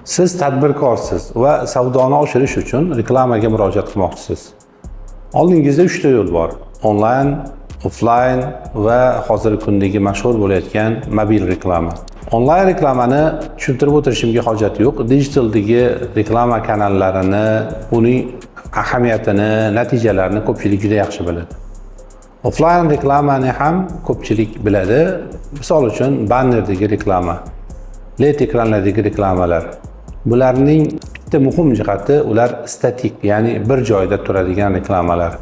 Siz tadbirkorsiz va savdoni oshirish uchun reklamaga murojaat qilmoqchisiz. Oldingizda 3 ta yo'l bor: onlayn, offlayn va hozirgi kundagi mashhur bo'layotgan mobil reklama. Onlayn reklamani tushuntirib o'tirishimga hojat yo'q. Digitaldagi reklama kanallarini, uning ahamiyatini, natijalarini ko'pchilik juda yaxshi biladi. Offlayn reklamani ham ko'pchilik biladi. Misol uchun bannerdagi reklama, LED ekranlardagi reklamalar. Bularning bitta muhim jihati ular statik, ya'ni bir joyda turadigan reklamalar.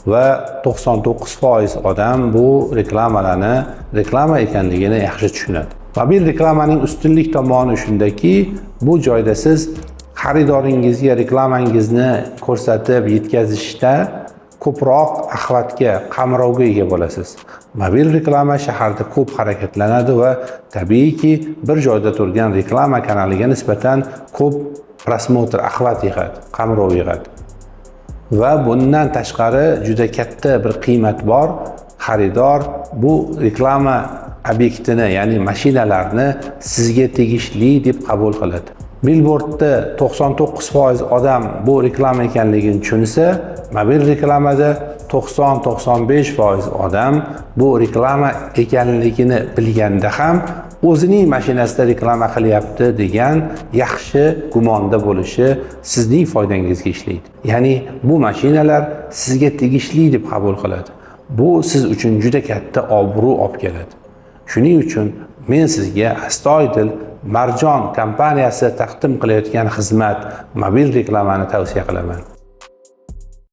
Va 99% odam bu reklamalarni reklama ekanligini yaxshi tushunadi. Mobil reklamaning ustunlik tomoni shundaki, bu joyda siz xaridoringizga reklamangizni ko'rsatib yetkazishda ko'proq axlatga, qamrovga ega bo'lasiz. Mobil reklama shaharda ko'p harakatlanadi va tabiiyki bir joyda turgan reklama kanaliga nisbatan ko'p prosmotr, axlat yig'adi, qamrov yig'adi. Va bundan tashqari juda katta bir qiymat bor. Xaridor bu reklama obyektini, ya'ni mashinalarni sizga tegishli deb qabul qiladi. Billboardda 99% odam bu reklama ekanligini tushunsa, mobil reklamada 90-95% odam bu reklama ekanligini bilganda ham o'zining mashinasida reklama qilyapti degan yaxshi gumonda bo'lishi sizning foydangizga ishlaydi. Ya'ni bu mashinalar sizga tegishli deb qabul qiladi. Bu siz uchun juda katta obro' olib keladi. Shuning uchun men sizga astoydil Marjon kompaniyasi taqdim qilayotgan xizmat mobil reklamani tavsiya qilaman.